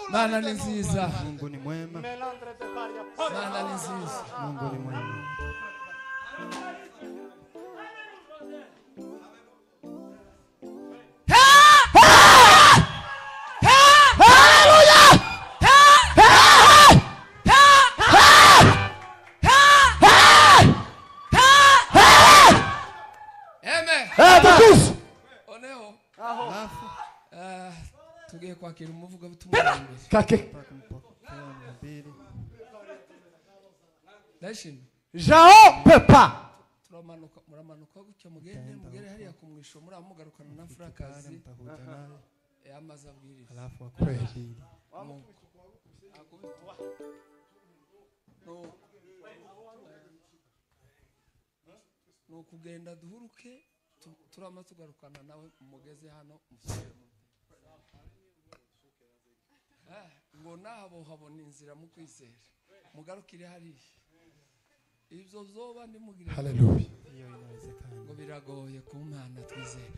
Mana ni nziza. Mungu ni mwema. Mana ni nziza. Mungu ni mwema. Tugiye kwakira umuvuga butumwa kake ndashimye Jao Pepa turamanuka muramanuka gutya mugere hariya kumwisho muri amugarukana na Frakazi yamaza abwiriza alafu akweli no kugenda duhuruke turama tugarukana nawe mugeze hano ngo nabo habona inzira mu kwizera mugarukire hariya ibyo zoba ndimugire haleluya ngo biragoye ku Mana twizera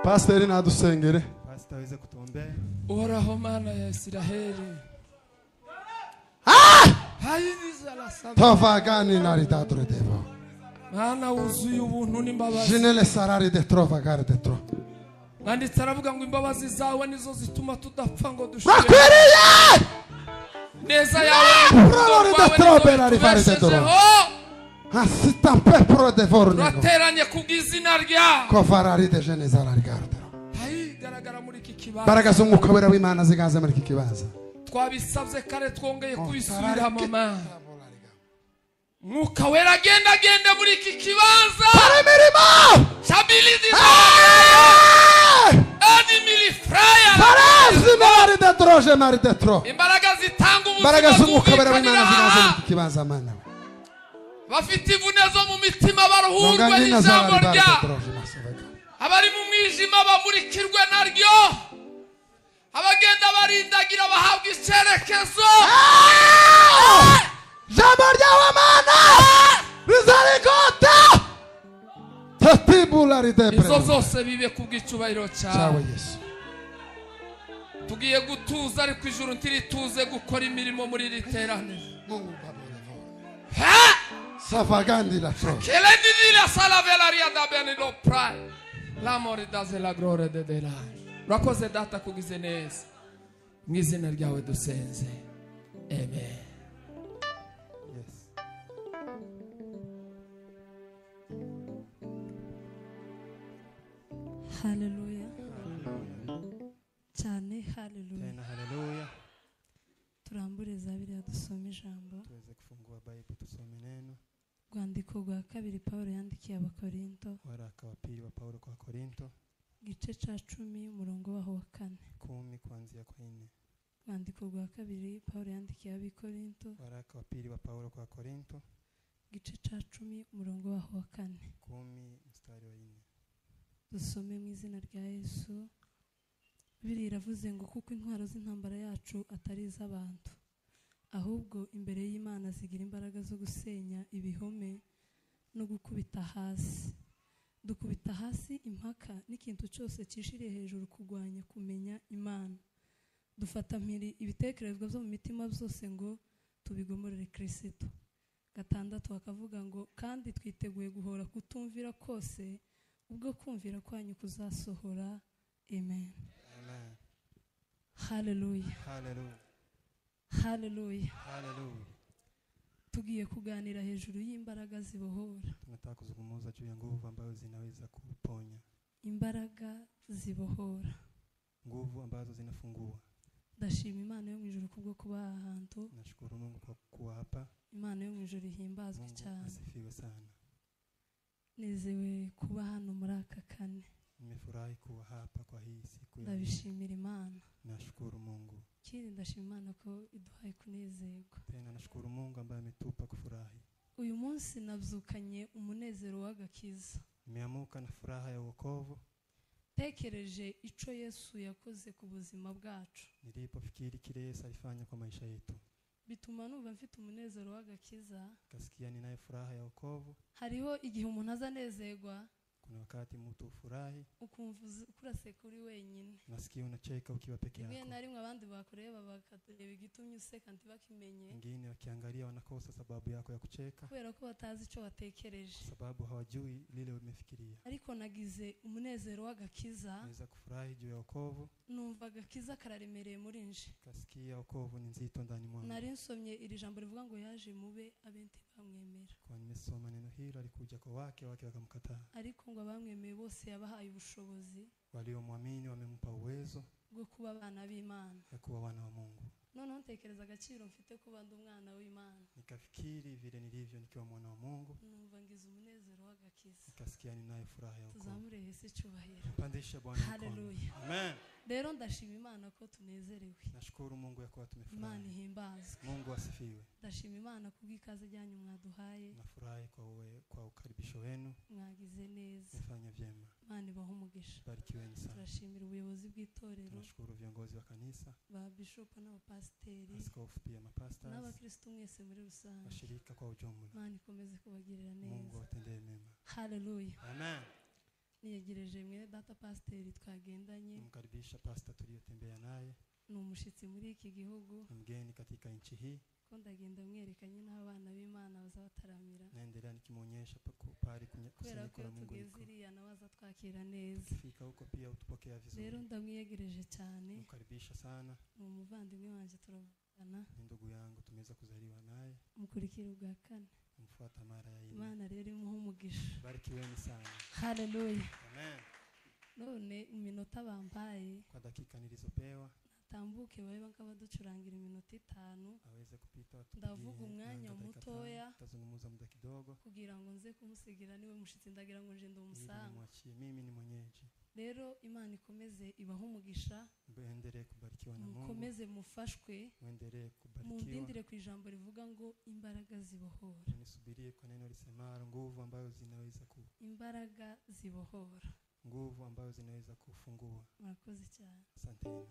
Pastor na dusengere pastor aweze kutuombea Uhoraho Mana ya Israeli hayiniza la sabana Tofagani na ritadro devo Mana wuzuye ubuntu n'imbabazi Jinele sarari de trova gare de tro kandi taravuga ngo imbabazi zawe nizo zituma tudapfa ngo dushire Rakwiriye neza yawe Prolori de trobe la rifare de tro Asita pepro de forno rateranye kubw'izina rya Kofarari de jeneza la rigardo garagara muri iki kibanza Baragaza umwuka wera w'Imana zigaze muri iki kibanza twabisabye kare twongeye kubisubira mama mwuka wera genda muri iki kibanza Paramirimo Stability Adi mili fraya Parazi mari de troje mari de tro imbaraga zitanga ubuzima Baragaza umwuka wera w'Imana zigaze muri iki kibanza mana bafite imvune zo mu mitima baruhurwe n'ijambo rya abari mu mwijima bamurikirwe naryo abagenda barindagira bahabwa icyerekezo jambo ryawe mana rizarigota tatibula ridepre izo zose bibe kubw'icubahiro cyawe cyawe Yesu tugiye gutuza ariko ijuru ntirituze gukora imirimo muri iri teraniro Savagandi la so. Che le di la sala velaria da bene lo prai. L'amore da se la gloria de de la. La cosa è data con gizenese. Ngizina ryawe dusenze. Amen. Yes. Hallelujah. Cyane hallelujah. Tena haleluya. Turambure Zaburi dusoma ijambo. Tuweze kufungua Bible tusome neno. Rwandiko rwa kabiri Paulo yandikiye Abakorinto. Waraka wa pili wa Paulo kwa Korinto. Gice ca 10 umurongo waho wa 4. 10 kuanzia kwa 4. Rwandiko rwa kabiri Paulo yandikiye Abikorinto. Waraka wa pili wa Paulo kwa Korinto. Gice ca 10 umurongo waho wa 4. 10 mstari wa 4. Dusome mu izina rya Yesu. Bibiliya iravuze ngo kuko intwaro z'intambara yacu atari iz'abantu, ahubwo imbere y'Imana zigira imbaraga zo gusenya ibihome no gukubita hasi. Dukubita hasi impaka n'ikintu cyose cyishiriye hejuru kugwanya kumenya Imana. Dufata mpiri ibitekerezwa byo mu mitima byose ngo tubigomorere Kristo. 6 akavuga ngo kandi twiteguye guhora kutumvira kose ubwo kumvira kwanyu kuzasohora. Amen. Amen. Hallelujah. Hallelujah. Hallelujah. Hallelujah. Tugiye kuganira hejuru y'imbaraga zibohora. Tunataka kuzungumza juu ya nguvu ambazo zinaweza kuponya. Imbaraga zibohora. Nguvu ambazo zinafungua. Ndashima Imana yo mu ijuru kubwo kuba ahantu. Nashukuru Mungu kwa kuwa hapa. Imana yo mu ijuru ihimbazwe cyane. Asifiwe sana. Nezewe kuba hano muri aka kane. Nimefurahi kuwa hapa kwa hii siku ya. Ndabishimira Imana. Nashukuru Mungu. Kiri ndashima Imana ko iduhaye kunezerwa. Tena nashukuru Mungu ambaye ametupa kufurahi. Uyu munsi nabyukanye umunezero w'agakiza. Nimeamuka na furaha ya wokovu. Tekereje ico Yesu yakoze ku buzima bwacu. Nilipofikiri kile Yesu alifanya kwa maisha yetu. Bituma numva mfite umunezero w'agakiza. Kasikia ninayo furaha ya wokovu. Hariho igihe umuntu azanezerwa. Kuna wakati mtu ufurahi ukumva kurase kuri wenyine. Nasikia unacheka ukiwa peke yako. Rimwe na rimwe abandi bakureba bakatureba igitumye useka ntibakimenye. Wengine wakiangalia wanakosa sababu yako ya kucheka. Kubera ko batazi icyo watekereje. Sababu hawajui lile umefikiria. Ariko nagize umunezero w'agakiza. Naweza kufurahi juu ya wokovu. Numva agakiza kararemereye muri nje. Kasikia wokovu ni nzito ndani mwangu. Nari nsomye iri jambo rivuga ngo yaje mube abenti bamwemera. Kwa nimesoma neno hilo alikuja kwa wake wakamkataa. Ariko ngo abamwemeye bose yabahaye ubushobozi. Waliomwamini wamempa uwezo bwo kuba abana b'Imana. Ya kuwa wana wa Mungu. Noneho ntekereza agaciro mfite kuba ndi umwana w'Imana. Nikafikiri vile nilivyo nikiwa mwana wa Mungu. Numva ngize umunezero w'agakiza. Nikasikia ninayo furaha ya wokovu. Tuzamure Yesu cyubahiro. Pandisha Bwana mkono. Hallelujah. Amen. Rero ndashima Imana ko tunezerewe. Nashukuru Mungu ya kuwa tumefurahi. Imana ihimbazwe. Mungu asifiwe. Ndashima Imana kubw'ikaze ryanyu mwaduhaye. Nafurahi kwa ukaribisho wenu. Mwagize neza. Mfanya vyema. Imana ibahe umugisha. Barikiweni sana. Turashimira ubuyobozi bw'itorero. Tunashukuru viongozi wa kanisa. Ba bishop n'abapasteri. Askofu pia mapastors. N'abakristo mwese muri rusange. Washirika kwa ujumla. Imana ikomeze kubagirira neza. Mungu atendee mema. Hallelujah. Amen. Niyegereje mwene data pasteri twagendanye. Mkaribisha pastor tuliyotembea naye. Ni umushitsi muri iki gihugu. Mgeni katika nchi hii. Ko ndagenda mwerekanye n'abana b'Imana bazabataramira. Naendelea nikimuonyesha pari kunyakura Mungu. Tugeziriya nabaza twakira neza. Tukifika huko pia utupokea vizuri. Rero ndamwiyegereje cyane. Mkaribisha sana. Ni umuvandimwe wanje turavugana. Ni ndugu yangu tumeweza kuzaliwa naye. Mukurikira ubwa kane. Mfuata mara ya 4. Imana rero imuhe umugisha. Barikiweni sana. Hallelujah. Amen. None iminota bampaye. Kwa dakika nilizopewa. Natambuke babe nk'abaducurangira iminota 5. Aweze kupita watu. Ndavuga umwanya mutoya. Tazungumza muda kidogo. Kugira ngo nze kumusigira niwe mushitsi ndagira ngo nje ndomusanga. Mwachie mimi ni mwenyeji. Rero Imana ikomeze ibahe umugisha. Muendelee kubarikiwa na Mungu. Mukomeze mufashwe. Muendelee kubarikiwa. Mundindire ku ijambo rivuga ngo imbaraga zibohora. Nisubirie kwa neno lisemalo nguvu ambazo zinaweza imbaraga zibohora. Nguvu ambazo zinaweza kufungua. Murakoze cyane. Asante.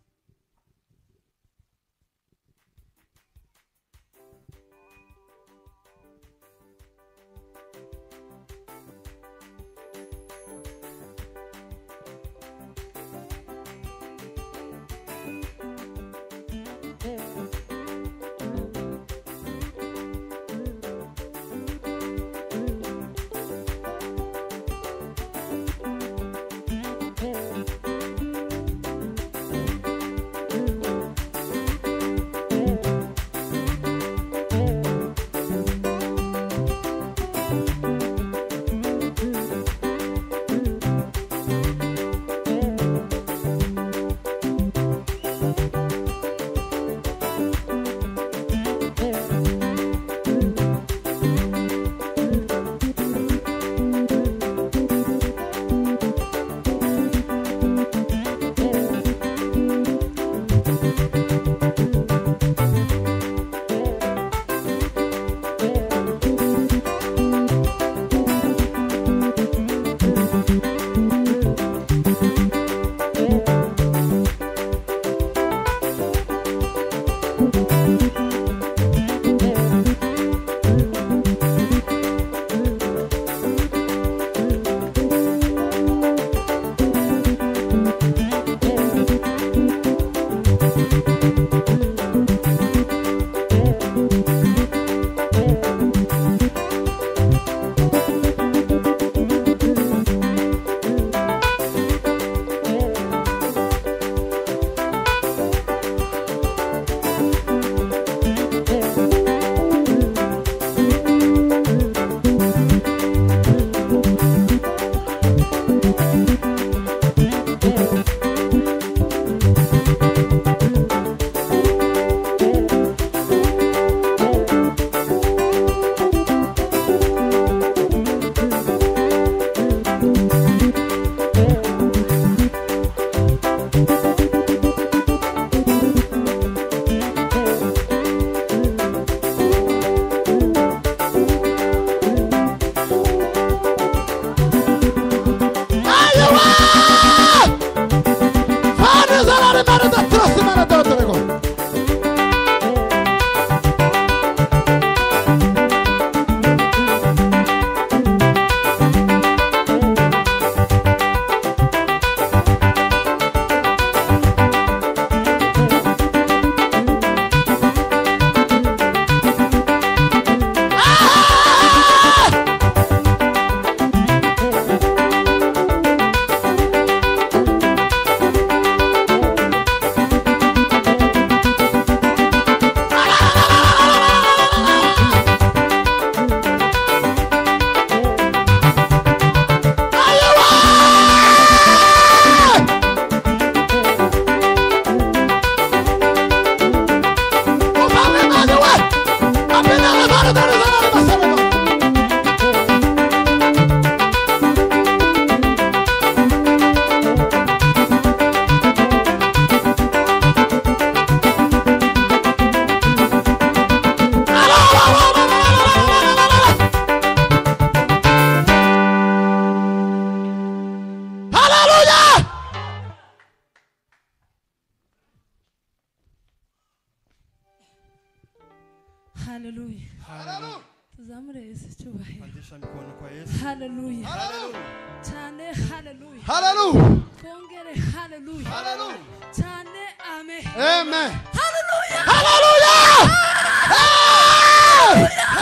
Hallelujah. tuzamure Yesu icyubahiro. Pandisha mikono kwa Yesu. Hallelujah. Hallelujah. Cyane hallelujah. Hallelujah. Kongere hallelujah. Hallelujah. Cyane amen. Amen. Hallelujah. Hallelujah.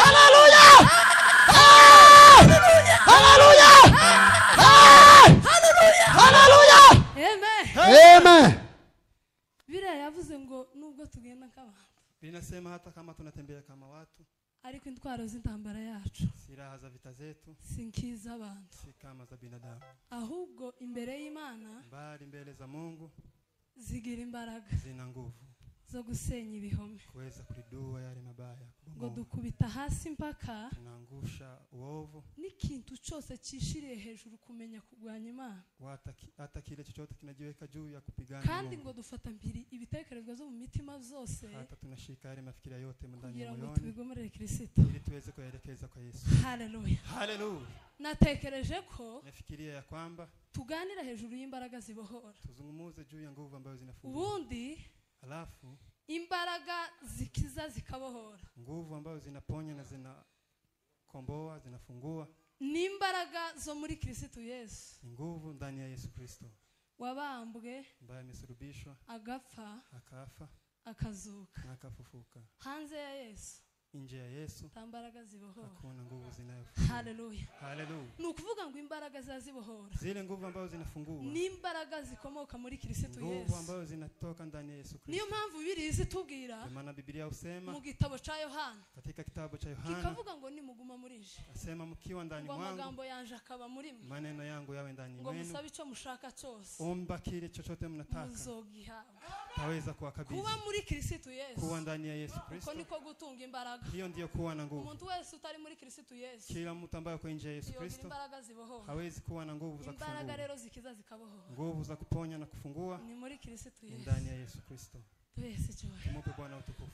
Hallelujah. Hallelujah. Hallelujah. Amen. Amen. Biriya yavuze ngo nubwo tugenda nk'abantu Binasema hata kama tunatembea kama watu, ariko intwaro z'intambara yacu silaha za vita zetu si nk'iz'abantu, si kama za binadamu, ahubwo imbere y'Imana bali mbele za Mungu zigira imbaraga zina nguvu zo gusenya ibihome, kuweza kulidua yale mabaya, ngo kubomoa. dukubita hasi mpaka Tunaangusha uovu, n'ikintu cyose cyishiriye hejuru kumenya kurwanya Imana, hata kile chochote kinajiweka juu ya kupigana kandi Mungu. ngo dufata mpiri ibitekerezo zo mu mitima zose Hata tunashika yale mafikira yote ndani ya kugira ngo moyoni tubigomorere Kristo. ili tuweze kuelekeza kwa Yesu. Haleluya. Hallelujah. Natekereje ko Nafikiria ya kwamba tuganira hejuru y'imbaraga zibohora, tuzungumuze juu ya nguvu ambazo zinafungua. ubundi Alafu imbaraga zikiza zikabohora nguvu ambazo zinaponya na zinakomboa, zinafungua ni imbaraga zo muri Kristo Yesu ni nguvu ndani ya Yesu Kristo wabambwe ambaye amesulubishwa agapfa akafa akazuka. na akafufuka. Hanze ya Yesu Nje ya Yesu nta mbaraga zibohora. hakuna nguvu zinayofungua. Haleluya. Hallelujah. Ni ukuvuga ngo imbaraga zazibohora Zile nguvu ambazo zinafungua ni imbaraga zikomoka muri Kristo nguvu Yesu. ambazo zinatoka ndani ya Yesu Niyo Kristo. mpamvu Bibiliya izitubwira Kwa maana Biblia husema mu gitabo cya Yohana katika kitabu cha Yohana, kikavuga ngo nimuguma muri nje, asema mkiwa ndani ngo mwangu amagambo yanje akaba muri mwe, maneno yangu yawe ndani ngo mwenu, musabe icyo mushaka cyose omba kile chochote mnataka muzogihabwa. taweza kuwakabidhi. Kuba muri Kristo Yesu Kuwa ndani ya Yesu uko Kristo, niko gutunga imbaraga. hiyo ndiyo kuwa na nguvu. Umuntu wese utari muri Kristo Yesu Kila mtu ambaye kwa nje ya Yesu yogira Kristo imbaraga zibohora. hawezi kuwa na nguvu za Imbaraga kufungua. rero zikiza zikabohora Nguvu za kuponya na kufungua ni muri Kristo ni Yesu. ndani ya Yesu Kristo. Twese cyo Tumupe Bwana utukufu.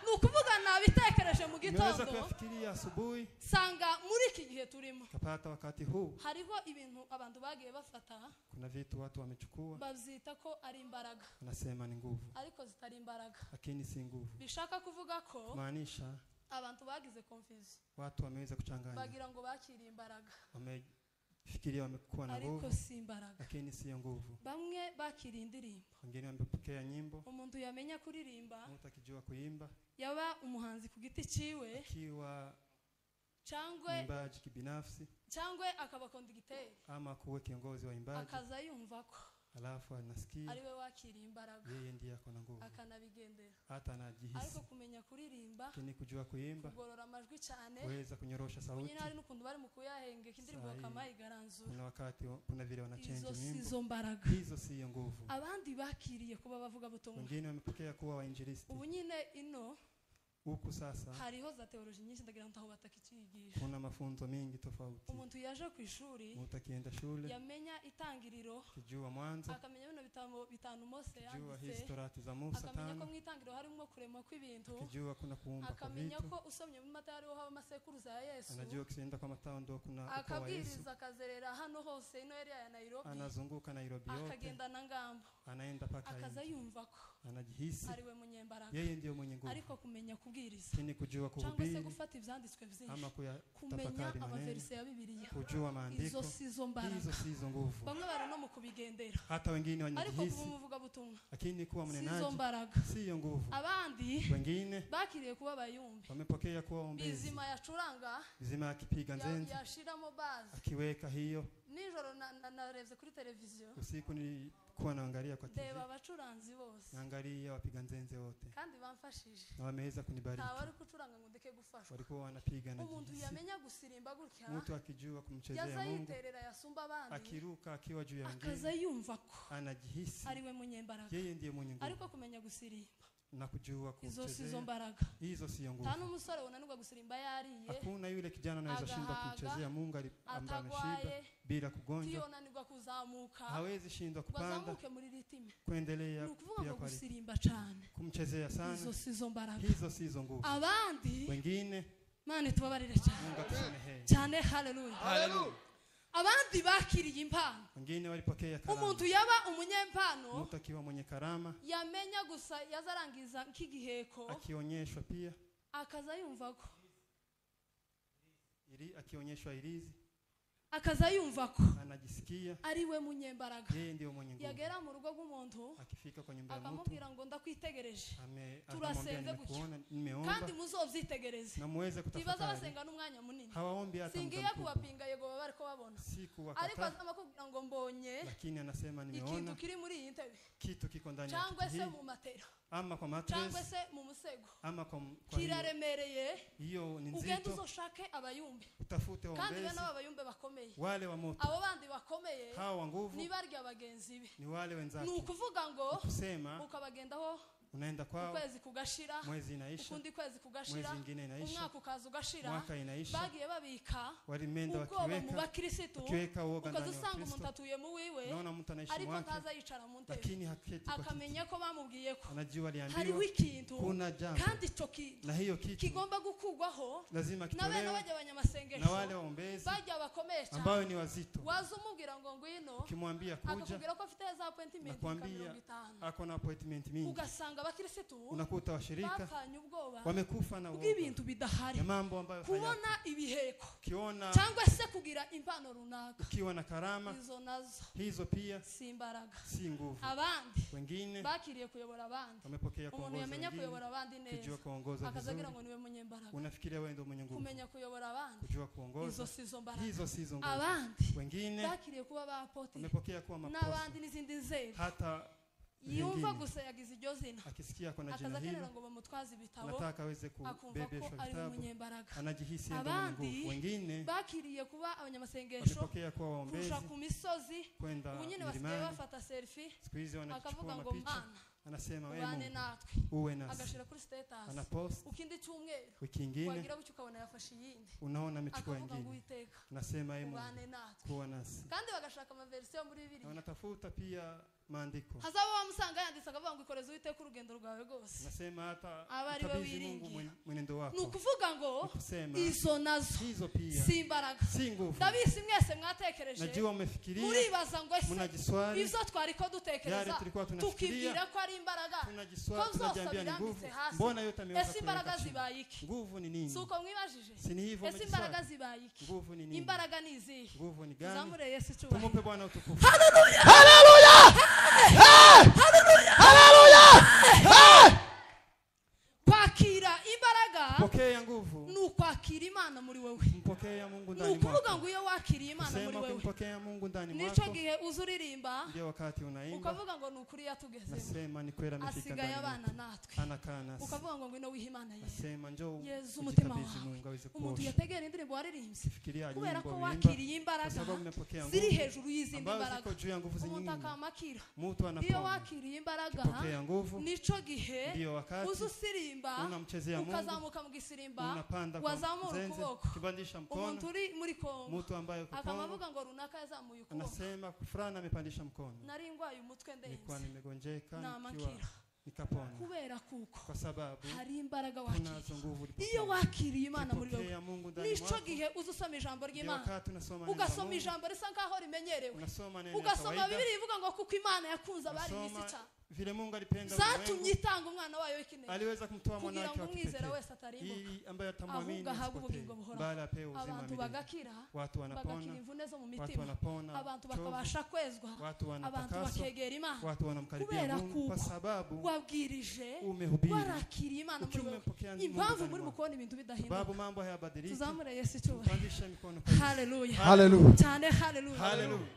ni ukuvuga nabitekereje mu Nimeweza gitondo kufikiria asubuhi, sanga muri iki gihe turimo kapata wakati huu hariho ibintu abantu bagiye bafata kuna vitu watu wamechukua bavyita ko ari imbaraga wanasema ni nguvu, ariko zitari imbaraga, lakini si nguvu. bishaka kuvuga ko Maanisha abantu bagize confusion, watu wameweza kuchanganya, bagira ngo bakiriye imbaraga wamefikiria wamekuwa na ariko nguvu, si imbaraga. lakini siyo nguvu. Bamwe bakiriye indirimbo, Wengine wamepokea nyimbo, umuntu yamenya kuririmba, mtu akijua kuimba, yaba umuhanzi ku giti ciwe akiwa cyangwe mwimbaji kibinafsi akaba kondigiteri, ama kuwe kiongozi wa imbaji, akaza yumva ko alafu anasikia ari we wakiriye imbaraga yeye ndiye ako na nguvu, akanabigendera. hata anajihisi. Ariko kumenya kuririmba, Lakini kujua kuimba, kugorora amajwi cyane, kuweza kunyorosha sauti, nyine hari n'ukuntu bari mu kuyahengeka indirimbo Sahi. bakamayigaranzura, kuna wakati kuna vile wanachange izo nyimbo, sizo mbaraga. hizo siyo nguvu. Abandi bakiriye kuba bavuga butumwa. Wengine wamepokea kuwa wainjilisti. Ubu nyine ino Huku sasa hariho za teoloji nyinshi ndagira ngo ntaho batakikiyigisha. kuna mafunzo mingi tofauti. Umuntu yaje ku ishuri Mtu akienda shule yamenya itangiriro, kijua mwanzo, akamenya bino bitanu Mose kijua yanditse, historia za Musa akamenya ko 5, mu itangiriro harimo kuremwa kw'ibintu, kijua kuna kuumba kwa akamenya vitu, ko usomye mu mata hariho haba amasekuruza ya Yesu, anajua kienda kwa matao ndo kuna ukoo wa Yesu, akabwiriza akazerera hano hose ino area ya Nairobi, anazunguka Nairobi yote, akagenda na ngambo, anaenda paka akaza nje, yumva ko anajihisi ari we munyembaraga. yeye ndiyo mwenye nguvu. Ariko kumenya kubwiriza Lakini kujua cyangwa se kuhubiri gufata ivyanditswe vyinshi, ama kumenya kuyatafakari maneno, amaverse ya Bibiliya, kujua izo maandiko, sizo mbaraga. hizo sizo nguvu. Bamwe bari no mu kubigendera, Hata wengine ariko wanajihisi, kuba umuvuga butumwa lakini kuwa sizo mnenaji mbaraga. siyo nguvu. Abandi Wengine bakiriye kuba bayumbi, wamepokea kuwa ombezi, bizima yacuranga bizima akipiga nzenzi, yashiramo bazi. akiweka hiyo. Nijoro narevye kuri televiziyo, Usiku nilikuwa naangalia kwa TV, ndeba abacuranzi bose naangalia wapiga nzenze wote, kandi bamfashije, na wameweza kunibariki. nta wari kucuranga ngo ndeke gufashwa. Walikuwa wanapiga na Umuntu jinsi, yamenya gusirimba gutya, mtu akijua kumchezea yaza Mungu, yiterera yasumba abandi, akiruka akiwa juu ya akaza wengine, yumva ko anajihisi ari we munyembaraga. yeye ndiye mwenye nguvu. Ariko kumenya gusirimba, Na kujua izo sizo kumchezea, mbaraga. hizo siyo nguvu. Nta n'umusore unanirwa gusirimba yariye, Hakuna yule kijana anaweza shindwa agahaga, kumchezea Mungu ambaye ameshiba atagwaye, bila kugonjwa, tiyonanirwa kuzamuka, hawezi shindwa kupanda bazamuke muri ritimi. kuendelea Ni ukuvuga pia ngo kwa gusirimba cyane, kumchezea izo sana, sizo mbaraga. hizo sizo nguvu. Abandi Wengine Mane tubabarire cyane Mungu atusamehe. cyane. Haleluya. Hallelujah. abandi bakiriye impano. Wengine walipokea karama. Umuntu yaba umunyempano Mtu akiwa mwenye karama yamenya gusa yazarangiza nk'igiheko akionyeshwa pia akaza yumva ko akionyeshwa irizi akaza yumva ko anajisikia ari we munyembaraga. yeye ndio mwenye nguvu. Yagera mu rugo rw'umuntu Akifika kwa nyumba ya mtu akamubwira ngo ndakwitegereje turasenze gutyo nimeomba kandi muzovyitegereze na muweze ibaza kutafakari. basenga n'umwanya munini Hawaombi hata muda singiye mfupi. kubapinga yego baba bariko babona Siku ariko wakata amakubwira ngo mbonye lakini anasema ikintu nimeona kiri muri iyi ntebe kitu kiko ndani ya cyangwa kiti se hii mu matera ama kwa cyangwa mattress se mu musego ama kwa kiraremereye hiyo ni ugenda nzito. uzoshake abayumbe Utafute kandi waombezi bene abayumbe bakomeye wale wa moto. abo bandi bakomeye Hawa wa nguvu ni barya bagenzi be ni wale ni wenzake. ukuvuga ngo Kusema ukabagendaho unaenda kwao, ukwezi kugashira mwezi inaisha, ukundi kwezi kugashira mwezi ingine inaisha, umwaka ukaza ugashira mwaka inaisha, bagiye babika walimenda ubwoba mu wakiweka bakirisitu ukiweka uoga ndani ya ukazusanga umuntu Kristo. atuye mu wiwe Naona mtu anaishi ariko mwake ntaza yicara mu ntebe lakini haketi kwa kiti. akamenya ko bamubwiye ko Anajua hariho aliambiwa ikintu kuna jambo kandi ico kintu na hiyo kitu kigomba gukugwaho lazima na bene kitolewe bajya na abanyamasengesho wale waombezi bajya bakomeye ambao cyane ni wazito. waza umubwira ngo ngwino Ukimwambia kuja akakubwira ko afite za appointment nakwambia 50 ako na appointment mingi, ugasanga abakirisitu unakuta washirika bapfanye ubwoba wamekufa na uoga bw'ibintu bidahari ya mambo ambayo hayako. kubona ibiheko Ukiona cyangwa se kugira impano runaka ukiwa na karama izo nazo hizo pia si imbaraga. si nguvu. Abandi Wengine bakiriye kuyobora abandi, wamepokea umuntu kuongoza yamenya wengine, kuyobora abandi neza kujua kuongoza akazagira vizuri. ngo niwe munyembaraga. Unafikiria wewe ndio mwenye nguvu, Kumenya kuyobora abandi kujua izo kuongoza sizo mbaraga. hizo sizo nguvu. Abandi Wengine bakiriye kuba bapoti wamepokea kuwa maposa, n'abandi n'izindi nzego hata yumva wengine gusa yagize iryo zina akisikia kuna jina akazakenera hilo ngo bamutwaze ibitabo anataka aweze akumva ko kubebeshwa ari vitabu, umunyembaraga. anajihisi ndio mwenye Abandi nguvu. Wengine bakiriye kuba abanyamasengesho wamepokea kuwa waombezi, kurusha ku misozi kwenda ubu nyine basigaye milimani. bafata selfie Siku hizi akavuga wanachukua ngo mapicha, mana anasema wewe ubane Mungu natwe uwe nasi, agashira kuri status anapost. ukindi cyumweru Wiki ingine wagira bucyo ukabona yafashe iyindi unaona amechukua akavuga ngo ingine, Uwiteka anasema wewe Mungu ubane natwe, kuwa nasi. kandi bagashaka amaversiyo muri Na Bibiliya wanatafuta pia maandiko, hazaba wamusanga yanditse akavuga ngo ikoreze Uwiteka urugendo rwawe rwose. nasema hata Aba ari we kabidhi Mungu wiringira. mwenendo Ni wako. ukuvuga ngo Kusema izo nazo hizo pia si imbaraga. si nguvu. Ndabizi mwese mwatekereje Najua umefikiria, muribaza ngo ese mnajiswali, ivyo twariko yale dutekereza tulikuwa tunafikiria, tukibwira ko ari imbaraga tunajiswali, ko zose tunajiambia ni nguvu. birambitse hasi. Mbona yote ameweza ese imbaraga kuweka chini? zibaye iki? Nguvu ni nini? Si uko mwibajije? Si ni hivyo Ese imbaraga umejiswali? zibaye iki? Nguvu ni nini? Imbaraga ni izihe? Nguvu ni gani? Tuzamure Yesu cyubahiro. Tumupe Bwana utukufu. Haleluya! Kwakira imbaraga Pokea nguvu, ni ukwakira Imana muri wewe. mpokea Mungu Ni ndani ukuvuga mwako. ngo iyo wakiriye Imana muri Kusema wewe ukimpokea Mungu ndani nico mwako, gihe uzuririmba ndio wakati unaimba ukavuga ngo ni ukuri yatugezemo nasema ni kweli amefika asigaye ndani abana mwetu, natwe, anakaa nasi. ukavuga ngo ngwino wihe Imana ye Nasema njoo Yezu umutima ujikabidhi wawe. Mungu aweze Umuntu kuosha. yategera indirimbo waririmbye Fikiria kubera nyimbo ko uimba, wakiriye kwa imbaraga sababu umepokea ziri nguvu hejuru y'izindi ambazo mbaraga. ziko juu ya nguvu Umuntu zingine. akamakira Mtu iyo anapona, wakiriye imbaraga ukipokea nguvu nico gihe ndio wakati uza usirimba unamchezea Mungu, ukazamuka mu gisirimba unapanda kwa wazamura zenze, ukuboko. kibandisha mkono. Umuntu uri muri Kongo Mtu ambaye uko Kongo akamavuga ngo runaka yazamuye ukuboko, anasema fulani amepandisha mkono, nari ngwaye umutwe nilikuwa ndenze nimegonjeka namakira nikiwa nikapona, kubera kuko kwa sababu hari imbaraga wakiriye. kunazo nguvu ulipokea. Iyo wakiriye Imana muri wewe Ukipokea Mungu ndani nico mwako, gihe uza usoma ijambo ndio ry'Imana, wakati unasoma neno la ugasoma Mungu, ijambo risa nkaho rimenyerewe, unasoma neno la ugasoma kawaida, Bibiliya ivuga ngo kuko Imana yakunze abari mu isi unasoma cyane vile Mungu alipenda zatumye ulimwengu, itanga umwana wayo w'ikinege aliweza kumtoa kugira mwanawake ngo wa umwizera kipekee wese atarimbuka ili ambaye atamwamini ahubwo ahabwe asipotee, ubugingo buhoraho. bali apewe uzima wa Abantu milele. bagakira Watu bagakira wanapona, imvune zo mu watu mitima, wanapona abantu chovu, bakabasha kwezwa, watu abantu wanatakaswa, bakegera Imana watu wanamkaribia kubera Mungu kwa kuko sababu wabwirije umehubiri, warakiriye Imana muri ukiwa wewe. umepokea Mungu Impamvu ndani muri mwako. mukubona ibintu bidahinduka. Sababu mambo hayabadiliki. Tuzamure Yesu cyubahiro. Pandisha mikono kwa Yesu. Haleluya. Haleluya. Cyane haleluya. Haleluya.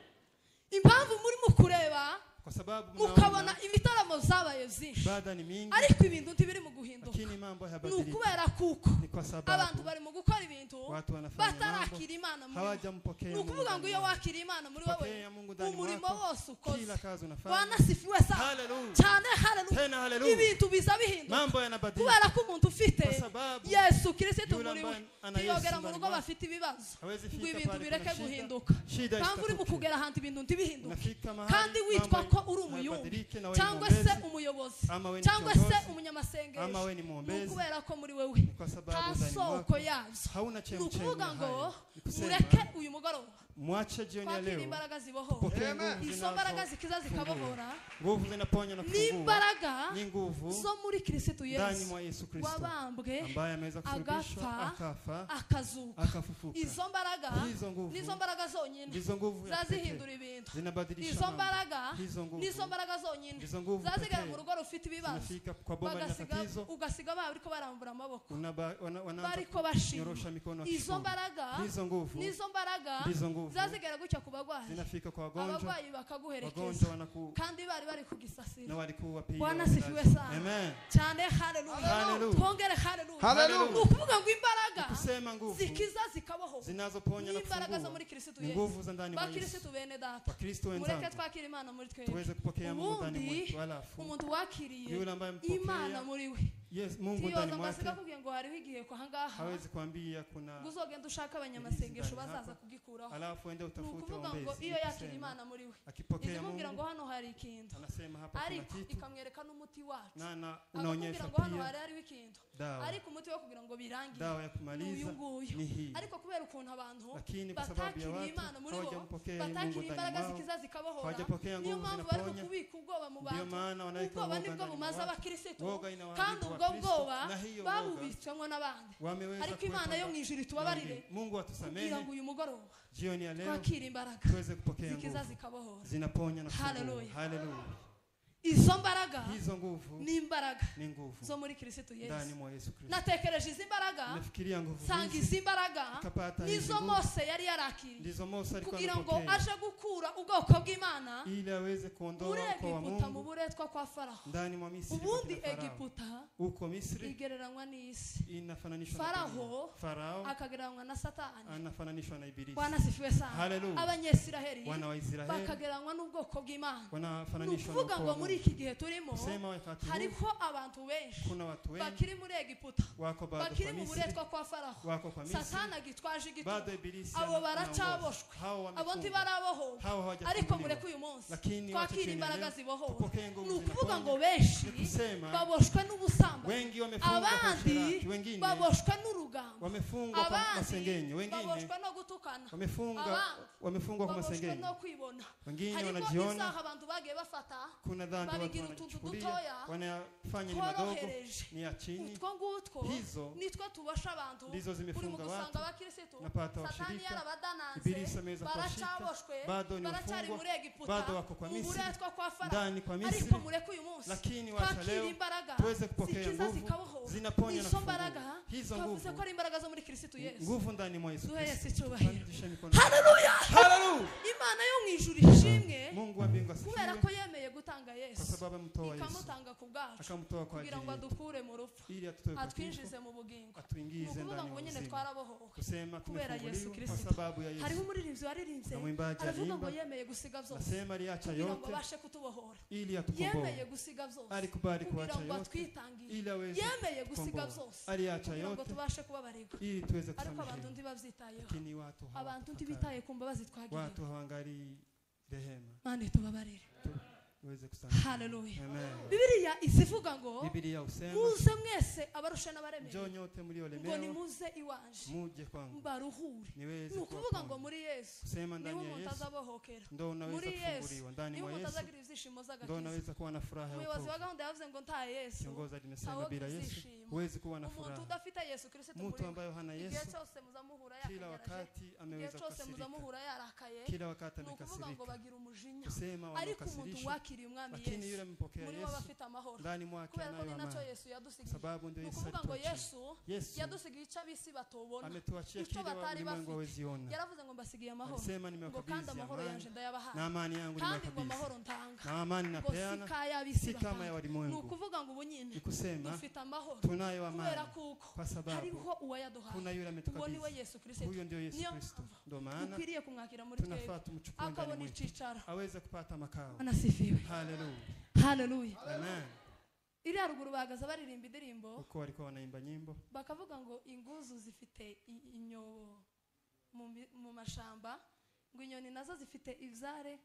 Impamvu muri mukureba Kwa sababu mukabona mnaona ibitaramo zabaye byinshi ibada ni mingi, ariko ibintu ntibiri mu guhinduka. lakini mambo Ni hayabadiliki. ukubera kuko Ni kwa abantu sababu bari mu gukora ibintu watu wanafanya mambo batarakira Imana muri wewe. hawajampokea Ni Mungu. ukuvuga ngo ndani iyo mwako. wakiriye Imana muri wewe Pokea Mungu ndani umurimo mwako, wose ukoze kila kazi unafanya. wanasifiwe sana Haleluya. cyane haleluya. Tena haleluya. Ibintu biza bihinduka Mambo yanabadilika kubera ko umuntu ufite kwa sababu Yesu Kristo yule muri we ambaye ana Yesu ntiyogera mu ndani rugo mwako. bafite ibibazo hawezi ngo fika ibintu pale bireke kuna shida. guhinduka Shida kandi uri mu itatokea. kugera ahantu ibintu ntibihinduke Unafika mahali kandi witwa mambo ko uri umuyumbi hayabadiliki na wewe cyangwa ni se mwombezi, umuyobozi ama wewe ni cyangwa se kiongozi, umunyamasengesho ama wewe ni ni mwombezi. ukubera ko muri wewe Kwa sababu nta ndani soko mwako yazo hauna ni chemchemi ukuvuga ya ngo hayo. Ni ureke uyu mugoroba mwache jioni ya kwakira leo imbaraga zibohora pokea nguvu izo mbaraga zikiza zikabohora nguvu zinaponya na kufungua n'imbaraga ni nguvu zo muri Kristo ndani Yesu mwa Yesu Kristo wabambwe ambaye ameweza kusulubishwa akafa akazuka akafufuka. izo mbaraga nizo mbaraga zonyine ndizo nguvu zazihindura ibintu zinabadilisha izo mbaraga nguvu nizo mbaraga zonyine ndizo nguvu zazigera mu rugo rufite ibibazo zinafika kwa bomba na tatizo ugasiga bariko barambura amaboko wanaanza bariko bashima kunyorosha mikono izo mbaraga nizo mbaraga zazigera gutya ku bagwayi zinafika kwa wagonjwa abagwayi bakaguherekeza wagonjwa kandi bari kugisasira na walikuwa pia Bwana sifiwe sana amen cyane haleluya twongere haleluya ukuvuga ngo imbaraga kusema nguvu zikiza zikaboho zinazoponya na imbaraga zo muri Kristo Yesu nguvu za ndani mwa Yesu bakristo bene data bakristo wenzangu mureke twakira Imana muri twe tuweze kupokea Mungu ndani mwetu alafu umuntu wakiriye yule ambaye mpokea Imana muri we yes Mungu ndani mwake kugira ngo hariho igihe kwa hangaha hawezi kuambia kuna guzogenda ushaka abanyamasengesho bazaza kugikuraho alafu ende utafute waombezi ngo iyo yakira Imana muri we akipokea Mungu ngo hano hari ikintu anasema hapa kuna kitu ikamwereka n'umuti wacu na unaonyesha ngo hano pia hariho ikintu ariko umuti wo kugira ngo birangire dawa ya kumaliza ni hii ariko kubera ukuntu abantu lakini kwa sababu ya watu hawajampokea Mungu ndani mwao zikiza zikabohora hawajapokea nguvu zinaponya kubika ubwoba mu bantu ndio maana wanaweka ubwoba nibwo bumaze abakristo kandi ubwo bwoba babubitswemo n'abandi ariko Imana yo mwijuru itubabarire Mungu atusamehe kugira ngo uyu mugoroba jioni ya leo twakira imbaraga tuweze kupokea zikiza zikabohora zinaponya na kufungua haleluya izo mbaraga hizo nguvu ni imbaraga ni nguvu zo muri Kristo Yesu ndani mwa Yesu Kristo natekereje izi mbaraga nafikiria nguvu sanga izi mbaraga nizo Mose yari yarakiriye ndizo Mose alikuwa kugira ngo aje gukura ubwoko bw'Imana ili aweze kuondoa kwa Mungu mu buretwa kwa Farao ndani mwa Misri ubundi Egiputa uko Misri igereranywa n'isi inafananishwa na Farao akagereranywa na Satani anafananishwa na Ibilisi Bwana sifiwe sana haleluya abanyesiraheli wana wa Israeli bakagereranywa n'ubwoko bw'Imana wanafananishwa na ngo muri iki gihe turimo hariho abantu benshi kuna watu wengi bakiri muri Egiputa wako bado bakiri mu buretwa kwa Farao wako kwa Misri Satani agitwaje igitugu bado Ibilisi abo baracaboshwe abo ntibaraboho ariko mureke uyu munsi twakira imbaraga ziboho ni ukuvuga ngo benshi baboshwe n'ubusambanyi abandi baboshwe n'urugamba wamefungwa kwa masengenyo wengine baboshwe no gutukana wamefungwa kwa masengenyo no kwibona wengine wanajiona isaha abantu bagiye bafata kuna dhambi watu wanachukulia wanafanya ni madogo ni ya chini hizo nitwe tubasha abantu ndizo zimefunga watu napata washirika Ibilisi ameweza kuwashika bado ni wafungwa bado wako kwa Misri ndani kwa Misri lakini wacha leo tuweze kupokea nguvu zinaponya na kufungua hizo nguvu nguvu ndani mwa Yesu Kristo haleluya Imana yo mwijuru ishimwe Mungu wa mbingu asifiwe kubera ko yemeye gutanga Yesu kwa sababu amtoa Yesu ikamutanga ku bwacu akamtoa kwa ajili kugira ngo adukure mu rupfu ili atutoe kwa atwinjize mu bugingo atuingize ndani ya uzima twarabohowe kusema kubera Yesu kwa Kristo sababu ya Yesu hariho umuririmbyi waririmbye aravuga ngo yemeye gusiga byose nasema aliacha yote abashe kutubohora ili atukomboe yemeye gusiga byose alikubali kuacha yote ili aweze yemeye gusiga byose aliacha yote ngo tubashe kubabarirwa ili tuweze ariko abantu kusamehewa ndibavyitayeho lakini watu abantu ndibitaye kumba bazitwagiye watu hawangali rehema mane tubabarire uweze kusamehewa haleluya amen Biblia isivuga ngo Biblia usema muze mwese abarusha n'abaremeye njoo nyote mliolemewa ngo nimuze iwanje muje kwangu mbaruhure niweze kuvuga ngo muri Yesu kusema ndani ya Yesu azabohokera ndio unaweza kufunguliwa ndani mwa Yesu ndio unaweza kuwa na furaha umuyobozi wa gahunda yavuze ngo nta Yesu kiongozi alimesema bila Yesu huwezi kuwa na furaha umuntu udafite Yesu Kristo mtu ambaye hana Yesu cyose muzamuhura kila wakati ameweza cyose muzamuhura yarakaye kila wakati amekasirika ngo bagira umujinya kusema ariko umuntu wakiriye umwami lakini yule mpokea Yesu Yesu ndani mwake anayo amani sababu ndio Yesu ngo Yesu yadusigiye icyo abisi batobona ametuachia kile ulimwengu haweziona yaravuze ngo mbasigiye amahoro alisema nimewakabidhi amahoro yanje ndayabaha na amani yangu nimewakabidhi amahoro ntanga na amani napeana si kama ya walimwengu ukuvuga ngo ubunyine nikusema dufite amahoro tunayo amani kwa sababu hariho uwayaduhaye kuna yule ametukabidhi Yesu Kristo huyo ndio Yesu Kristo ndio maana ukwiriye kumwakira muri twebwe tunafaa tumchukue ndani mwetu aweze kupata makao anasifiwe haleluya haleluya amen iri haruguru bagaza baririmba indirimbo uko walikuwa wanaimba nyimbo bakavuga ngo inguzu zifite inyobo mu mashamba ngo inyoni nazo zifite ivyare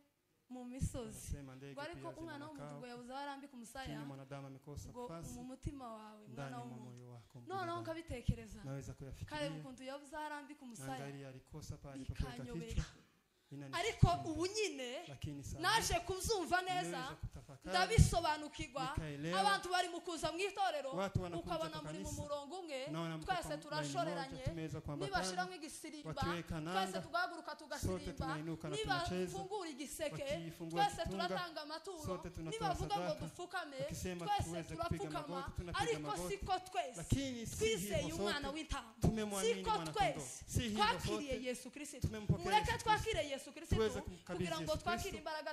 mu misozi ariko umwana w'umuntu ngo yabuze arambi ku musaya mwanadamu amekosa nafasi mu mutima wawe mwana w'umuntu noneho nkabitekereza naweza kare kuyafikiria ukuntu yavuze arambika umusaya angalia alikosa pale pa kuweka kichwa ariko ubu nyine naje kubyumva neza ndabisobanukirwa abantu bari mu kuza mu itorero ukabona muri mu murongo umwe twese turashoreranye nibashiramo igisirimba twese tugahaguruka tugasirimba niba fungura igiseke twese turatanga amaturo nibavuga ngo dupfukame twese turapfukama ariko siko twese twizeye umwana w'intama siko twese twakiriye Yesu Kristo mureke twakiriye Yesu Kristo kugira ngo twakire imbaraga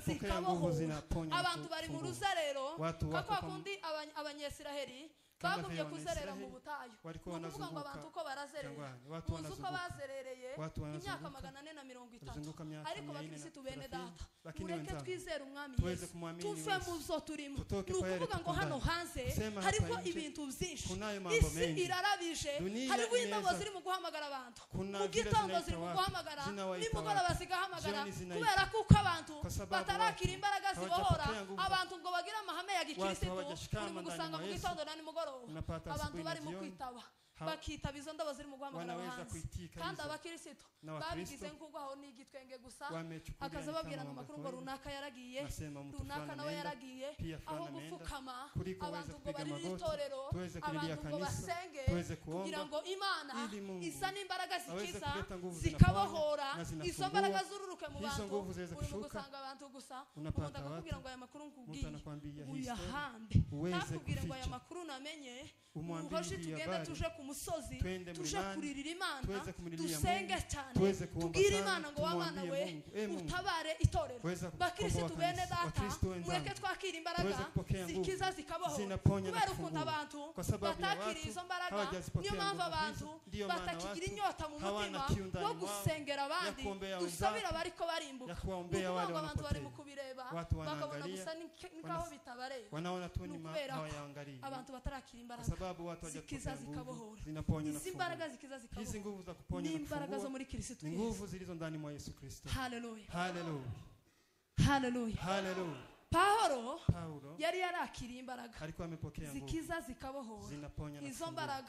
zikabohora abantu bari mu ruzerero kako kundi abanyesiraheli bagumye kuzerera mu butayu kuvuga ngo abantu uko barazerera muzi uko bazerereye imyaka 450 ariko bakirisitu bene data mureke twizere umwami Yesu tuve mu zo turimo nukuvuga ngo hano hanze hariko ibintu byinshi isi irarabije hariko indabo ziri mu guhamagara abantu mu gitondo ziri mu guhamagara nimugoroba zigahamagara kubera kuko abantu batarakira imbaraga zibohora abantu ngo bagira amahame ya gikirisitu uri mu gusanga mu gitondo na nimugoroba abantu bari mu kwitaba bakitaba izo ndabo ziri mu guhamagara abahanzi kandi abakirisitu babigize nk'ubwo aho n'igitwenge gusa akaza babwirana amakuru ngo runaka yaragiye runaka nawe yaragiye aho gupfukama abantu ngo bari mu itorero abantu ngo basenge kugira ngo Imana isa n'imbaraga zikiza zikabohora izo mbaraga zururuke mu bantu uri mu gusanga abantu gusa umuntu akakubwira ngo aya makuru nkubwiye uyahambe nakubwira ngo aya makuru namenye umuhoshi tugenda tuje ku musozi tuje kuririra Imana dusenge cyane tubwire Imana ngo w'Imana we utabare itorero bakirisitu bene data mureke twakira imbaraga zikiza zikabohora kubera ukuntu abantu batakira izo mbaraga niyo mpamvu abantu batakigira inyota mu mutima wo gusengera abandi dusabira bariko barimbuka nukuvuga ngo abantu bari mu kubireba bakabona gusa nkaho bitabareba wanaona tu ni hawayaangalii abantu batarakira imbaraga sababu watu zikiza zikabohora zinaponya na imbaraga zikiza zikabohora hizi nguvu za kuponya na imbaraga zo muri Kristo ni nguvu zilizo ndani mwa Yesu Kristo. Hallelujah, hallelujah, hallelujah, hallelujah. Paulo yari yarakiriye imbaraga alikuwa amepokea nguvu zikiza zikabohora zinaponya na izo mbaraga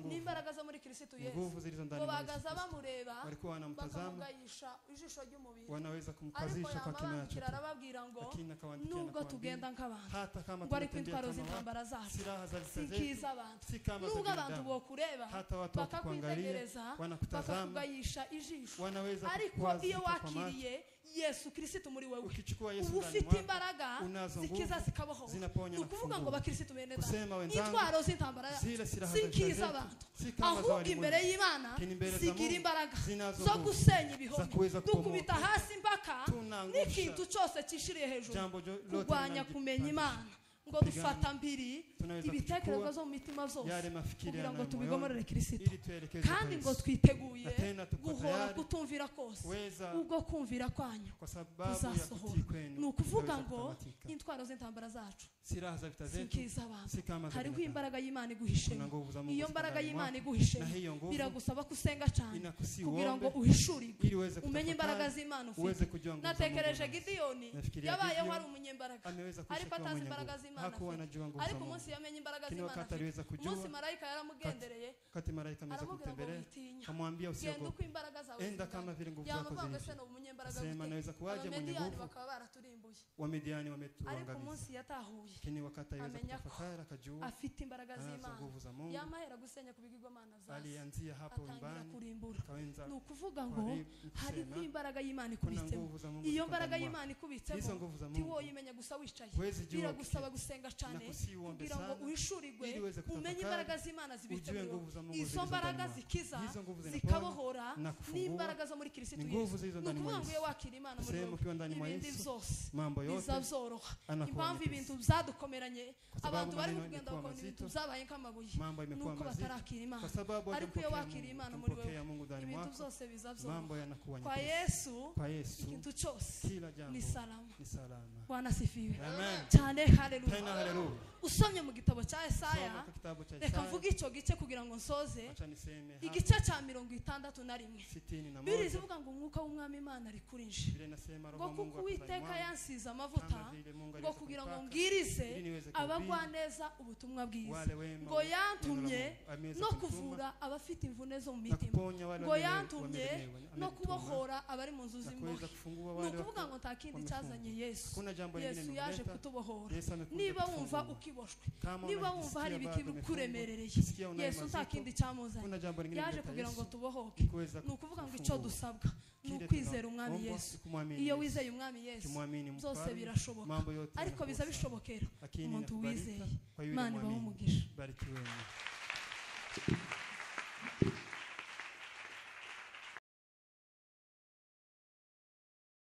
ni imbaraga zo muri Kristo Yesu nguvu zilizo ndani mwa Yesu bagaza bamureba walikuwa wanamtazama ijisho ry'umubiri wanaweza kumkazisha kwa kinywa chake arababwira ngo nubwo tugenda nk'abantu hata kama twitwaro z'intambara zacu sikiza abantu nubwo abantu bokureba bakakwitegereza bakakugayisha ijisho ariko iyo wakiriye Yesu Kristo muri wewe ufite imbaraga zikiza zikabohora ukuvuga ngo bakirisitu bene data intwaro z'intambara zikiza abantu ahubwo imbere y'Imana zigira imbaraga zo gusenya ibihome dukubita hasi mpaka n'ikintu cyose cyishiriye hejuru kurwanya kumenya Imana ngo dufata mbiri ibitekerezo zo mu mitima zose kugira ngo tubigomorere Kristo kandi ngo twiteguye guhora kutumvira kose ubwo kumvira kwanyu kuzasohora ni ukuvuga ngo intwaro z'intambara zacu zikiza abantu hariho imbaraga y'Imana iguhishe iyo mbaraga y'Imana iguhishe biragusaba kusenga cyane kugira ngo uhishurirwe umenye imbaraga z'Imana ufite natekereje Gideyoni yabayeho ari umunyembaraga ariko atazi imbaraga z'Imana ariko umunsi yamenye imbaraga z'Imana umunsi marayika yaramugendereye kati marayika ameza kutembelea amwambia usiogope enda kama vile nguvu zako zilivyo sema naweza kuwaje mwenye nguvu Wamidiani wametuangamia ariko umunsi yatahuye kini wakati aliweza kutafakari akajua afite imbaraga z'Imana yamahera gusenya kubigirwamana zawe alianzia hapo nyumbani kawenza ni ukuvuga ngo hari imbaraga y'Imana ikubitsemo iyo mbaraga y'Imana ikubitsemo tiwo yimenya gusa wicaye biragusaba gusenga cyane kugira ngo uhishurirwe umenye imbaraga z'Imana zibitsemo izo mbaraga zikiza zikabohora n'imbaraga zo muri Kristo Yesu ni ukuvuga ngo iyo wakira Imana muri ibindi byose mambo yote bizazoroha impamvu ibintu byadukomeranye abantu bari kugenda bakora ibintu byabaye nk'amabuye nuko batarakira Imana ariko iyo wakira Imana muri wewe ibintu byose bizazoroha kwa Yesu ikintu cyose ni salama Bwana sifiwe cyane haleluya usomye mu gitabo cya Yesaya reka mvuge icyo gice kugira ngo nsoze igice cya 61 biri zivuga ngo umwuka w'umwami Imana ari kuri nje ngo kuko Uwiteka yansize bansize amavuta ngo kugira ngo mbwirize abagwaneza ubutumwa bwiza ngo yantumye no kuvura abafite imvune zo mu mitima ngo yantumye no kubohora abari mu nzu z'imbohe ni ukuvuga ngo nta kindi cyazanye Yesu yaje kutubohora niba wumva ukiboshwe niba wumva hari ibikuremerereye Yesu nta kindi cyamuzanye yaje kugira ngo tubohoke ni ukuvuga ngo icyo dusabwa ni ukwizera umwami Yesu iyo wizeye umwami Yesu byose birashoboka ariko biza bishobokera umuntu wizeye Imana ibahe umugisha.